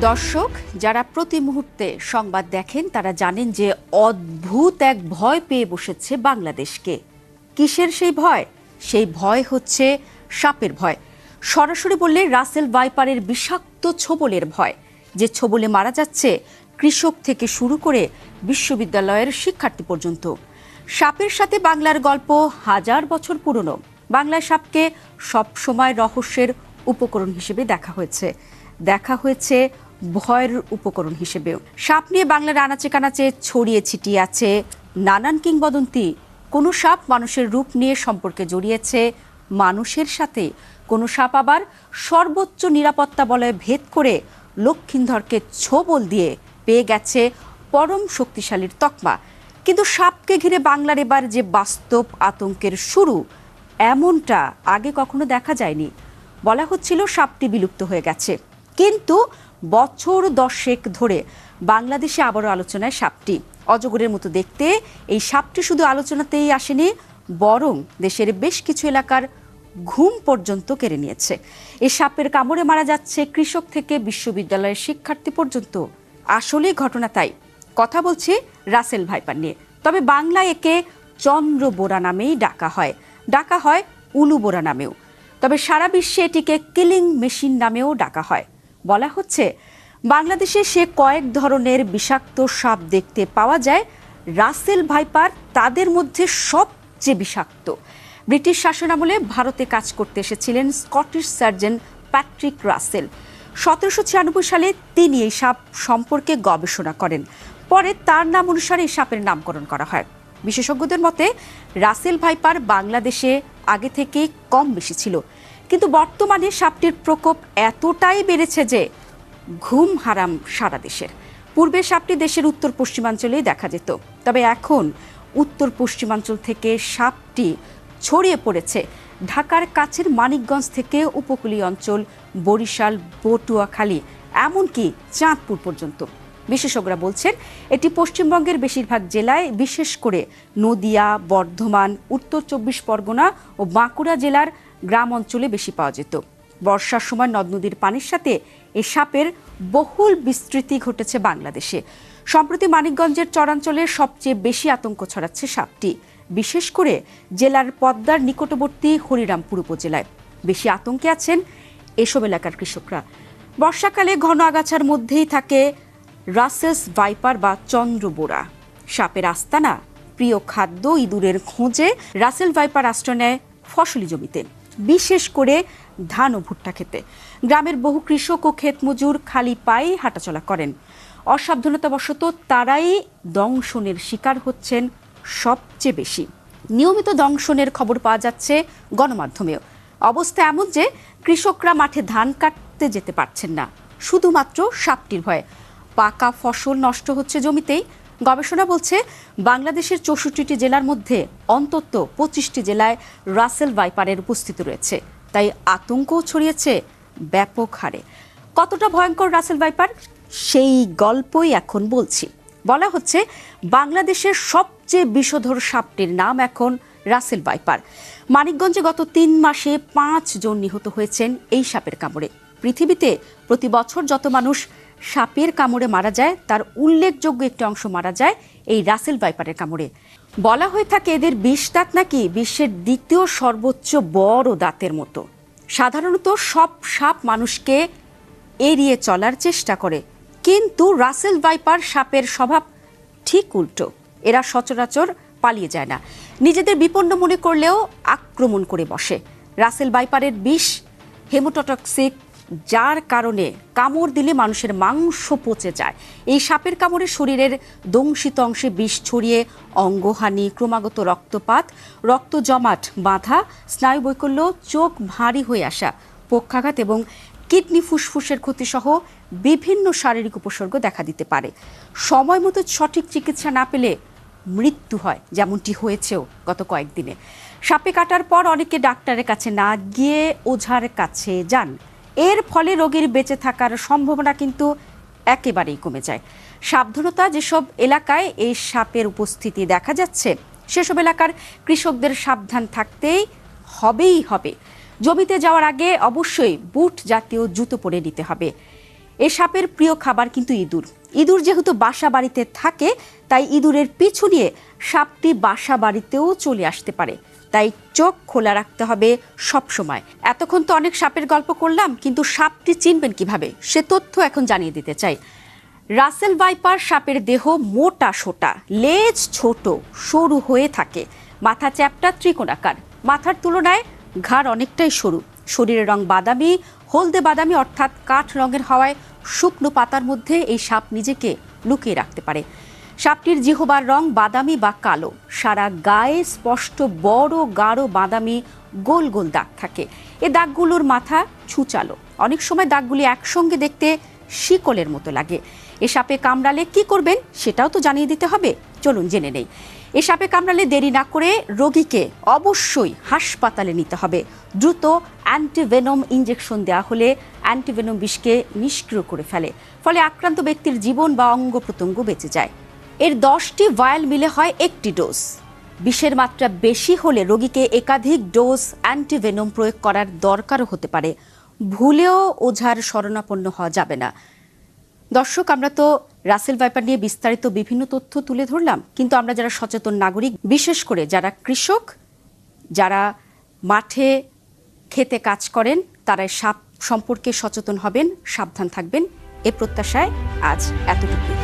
দর্শক যারা প্রতি মুহূর্তে সংবাদ দেখেন তারা জানেন যে অদ্ভুত এক ভয় পেয়ে বসেছে বাংলাদেশকে। কিসের সেই ভয়? সেই ভয় হচ্ছে সাপের ভয়। সরাসরি বললে রাসেল ভাইপারের বিষাক্ত ছোবলের ভয়, যে ছোবলে মারা যাচ্ছে কৃষক থেকে শুরু করে বিশ্ববিদ্যালয়ের শিক্ষার্থী পর্যন্ত। সাপের সাথে বাংলার গল্প হাজার বছর পুরনো। বাংলায় সাপকে সবসময় রহস্যের উপকরণ হিসেবে দেখা হয়েছে ভয়ের উপকরণ হিসেবেও। সাপ নিয়ে বাংলার আনাচে কানাচে ছড়িয়ে ছিটিয়ে আছে নানান কিংবদন্তি। কোনো সাপ মানুষের রূপ নিয়ে সম্পর্কে জড়িয়েছে মানুষের সাথে, কোনো সাপ আবার সর্বোচ্চ নিরাপত্তা বলয় ভেদ করে লক্ষ্মীন্ধরকে ছোবল দিয়ে পেয়ে গেছে পরম শক্তিশালীর তকমা। কিন্তু সাপকে ঘিরে বাংলার এবার যে বাস্তব আতঙ্কের শুরু, এমনটা আগে কখনো দেখা যায়নি। বলা হচ্ছিল সাপটি বিলুপ্ত হয়ে গেছে, কিন্তু বছর 10 ধরে বাংলাদেশে আবারও আলোচনায় সাপটি। অজগরের মতো দেখতে এই সাপটি শুধু আলোচনাতেই আসেনি, বরং দেশের বেশ কিছু এলাকার ঘুম পর্যন্ত কেড়ে নিয়েছে। এই সাপের কামড়ে মারা যাচ্ছে কৃষক থেকে বিশ্ববিদ্যালয়ের শিক্ষার্থী পর্যন্ত। আসলে ঘটনা তাই। কথা বলছি রাসেল ভাইপার নিয়ে। তবে বাংলায় একে চন্দ্রবোরা নামেই ডাকা হয় উলুবোরা নামেও। তবে সারা বিশ্বে এটিকে কিলিং মেশিন নামেও ডাকা হয়। বলা হচ্ছে বাংলাদেশে সে কয়েক ধরনের বিষাক্ত সাপ দেখতে পাওয়া যায়। রাসেল ভাইপার তাদের মধ্যে সবচেয়ে বিষাক্ত। ব্রিটিশ শাসনামলে ভারতে কাজ করতে এসেছিলেন স্কটিশ সার্জন প্যাট্রিক রাসেল। 1796 সালে তিনি এই সাপ সম্পর্কে গবেষণা করেন। পরে তার নাম অনুসারে এই সাপের নামকরণ করা হয়। বিশেষজ্ঞদের মতে রাসেল ভাইপার বাংলাদেশে আগে থেকে কম বেশি ছিল, কিন্তু বর্তমানে সাপটির প্রকোপ এতটাই বেড়েছে যে ঘুম হারাম সারা দেশের। পূর্বে সাপটি দেশের উত্তর পশ্চিমাঞ্চলেই দেখা যেত, তবে এখন উত্তর পশ্চিমাঞ্চল থেকে সাপটি ছড়িয়ে পড়েছে ঢাকার কাছের মানিকগঞ্জ থেকে উপকূলীয় অঞ্চল, বরিশাল, পটুয়াখালী, এমনকি চাঁদপুর পর্যন্ত। বিশেষজ্ঞরা বলছেন এটি পশ্চিমবঙ্গের বেশিরভাগ জেলায়, বিশেষ করে নদিয়া, বর্ধমান, উত্তর 24 পরগনা ও বাঁকুড়া জেলার গ্রাম অঞ্চলে বেশি পাওয়া যেত। বর্ষার সময় নদ নদীর পানির সাথে এই সাপের বহুল বিস্তৃতি ঘটেছে বাংলাদেশে। সম্প্রতি মানিকগঞ্জের চরাঞ্চলে সবচেয়ে বেশি আতঙ্ক ছড়াচ্ছে সাপটি, বিশেষ করে জেলার পদ্মার নিকটবর্তী হরিরামপুর উপজেলায়। বেশি আতঙ্কে আছেন এসব এলাকার কৃষকরা। বর্ষাকালে ঘন আগাছার মধ্যেই থাকে রাসেলস ভাইপার বা চন্দ্রবোরা। সাপের আস্তানা, প্রিয় খাদ্য ইঁদুরের খোঁজে রাসেল ভাইপার আশ্রয় নেয় ফসলি জমিতে, বিশেষ করে ধান ও ভুট্টা খেতে। গ্রামের বহু কৃষক ও ক্ষেত মজুর খালি পায়ে হাঁটাচলা করেন। অসাবধানতাবশত তারাই দংশনের শিকার হচ্ছেন সবচেয়ে বেশি। নিয়মিত দংশনের খবর পাওয়া যাচ্ছে গণমাধ্যমেও। অবস্থা এমন যে কৃষকরা মাঠে ধান কাটতে যেতে পারছেন না, শুধুমাত্র সাপটির ভয়ে। পাকা ফসল নষ্ট হচ্ছে জমিতেই। গবেষণা বলছে বাংলাদেশের 64টি জেলার মধ্যে অন্তত 25টি জেলায় রাসেল ভাইপারের উপস্থিতি রয়েছে। তাই আতঙ্কও ছড়িয়েছে ব্যাপক হারে। কতটা ভয়ঙ্কর রাসেল ভাইপার, সেই গল্পই এখন বলছি। বলা হচ্ছে বাংলাদেশের সবচেয়ে বিষধর সাপটির নাম এখন রাসেল ভাইপার। মানিকগঞ্জে গত 3 মাসে 5 জন নিহত হয়েছেন এই সাপের কামড়ে। পৃথিবীতে প্রতি বছর যত মানুষ সাপের কামড়ে মারা যায় তার উল্লেখযোগ্য একটি অংশ মারা যায় এই রাসেল ভাইপারের কামড়ে। বলা হয়ে থাকে এদের বিষ দাঁত নাকি বিশ্বের দ্বিতীয় সর্বোচ্চ বড় দাঁতের মতো। সাধারণত সব সাপ মানুষকে এড়িয়ে চলার চেষ্টা করে, কিন্তু রাসেল ভাইপার সাপের স্বভাব ঠিক উল্টো। এরা সচরাচর পালিয়ে যায় না, নিজেদের বিপন্ন মনে করলেও আক্রমণ করে বসে। রাসেল ভাইপারের বিষ হেমোটোটক্সিক, যার কারণে কামড় দিলে মানুষের মাংস পচে যায়। এই সাপের কামড়ে শরীরের দংশিত অংশে বিষ ছড়িয়ে অঙ্গহানি, ক্রমাগত রক্তপাত, রক্ত জমাট বাঁধা, স্নায়ুবৈকল্য, চোখ ভারী হয়ে আসা, পক্ষাঘাত এবং কিডনি ফুসফুসের ক্ষতিসহ বিভিন্ন শারীরিক উপসর্গ দেখা দিতে পারে। সময় মতো সঠিক চিকিৎসা না পেলে মৃত্যু হয়, যেমনটি হয়েছেও গত কয়েকদিনে। সাপে কাটার পর অনেকে ডাক্তারের কাছে না গিয়ে ওঝার কাছে যান। এর ফলে রোগীর বেঁচে থাকার সম্ভাবনা কিন্তু একেবারেই কমে যায়। সাবধানতা, যেসব এলাকায় এই সাপের উপস্থিতি দেখা যাচ্ছে সেসব এলাকার কৃষকদের সাবধান থাকতেই হবে। জমিতে যাওয়ার আগে অবশ্যই বুট জাতীয় জুতো পরে নিতে হবে। এই সাপের প্রিয় খাবার কিন্তু ইঁদুর। ইঁদুর যেহেতু বাসা বাড়িতে থাকে, তাই ইঁদুরের পিছু নিয়ে সাপটি বাসা বাড়িতেও চলে আসতে পারে। তাই চোখ খোলা রাখতে হবে সব সময়। এতক্ষণ তো অনেক সাপের গল্প করলাম, কিন্তু সাপটি চিনবেন কিভাবে সে তথ্য এখন জানিয়ে দিতে চাই। রাসেল ভাইপার সাপের দেহ মোটা সোটা, লেজ ছোট সরু হয়ে থাকে, মাথা চ্যাপ্টা ত্রিকোণাকার, মাথার তুলনায় ঘাড় অনেকটাই সরু, শরীরের রং বাদামি, হলদে বাদামি অর্থাৎ কাঠ রঙের হওয়ায় শুকনো পাতার মধ্যে এই সাপ নিজেকে লুকিয়ে রাখতে পারে। সাপটির জিহ্বার রং বাদামি বা কালো, সারা গায়ে স্পষ্ট বড় গাঢ় বাদামি গোল গোল দাগ থাকে। এ দাগগুলোর মাথা ছুচালো, অনেক সময় দাগগুলি একসঙ্গে দেখতে শিকলের মতো লাগে। এ সাপে কামড়ালে কি করবেন সেটাও তো জানিয়ে দিতে হবে, চলুন জেনে নেই। এ সাপে কামড়ালে দেরি না করে রোগীকে অবশ্যই হাসপাতালে নিতে হবে। দ্রুত অ্যান্টিভেনম ইঞ্জেকশন দেওয়া হলে অ্যান্টিভেনম বিষকে নিষ্ক্রিয় করে ফেলে, ফলে আক্রান্ত ব্যক্তির জীবন বা অঙ্গ প্রত্যঙ্গ বেঁচে যায়। এর 10টি ভায়াল মিলে হয় একটি ডোজ। বিষের মাত্রা বেশি হলে রোগীকে একাধিক ডোজ অ্যান্টিভেনম প্রয়োগ করার দরকারও হতে পারে। ভুলেও ওঝার শরণাপন্ন হওয়া যাবে না। দর্শক, আমরা তো রাসেল ভাইপার নিয়ে বিস্তারিত বিভিন্ন তথ্য তুলে ধরলাম, কিন্তু আমরা যারা সচেতন নাগরিক, বিশেষ করে যারা কৃষক, যারা মাঠে খেতে কাজ করেন, তারা সাপ সম্পর্কে সচেতন হবেন, সাবধান থাকবেন, এ প্রত্যাশায় আজ এতটুকু।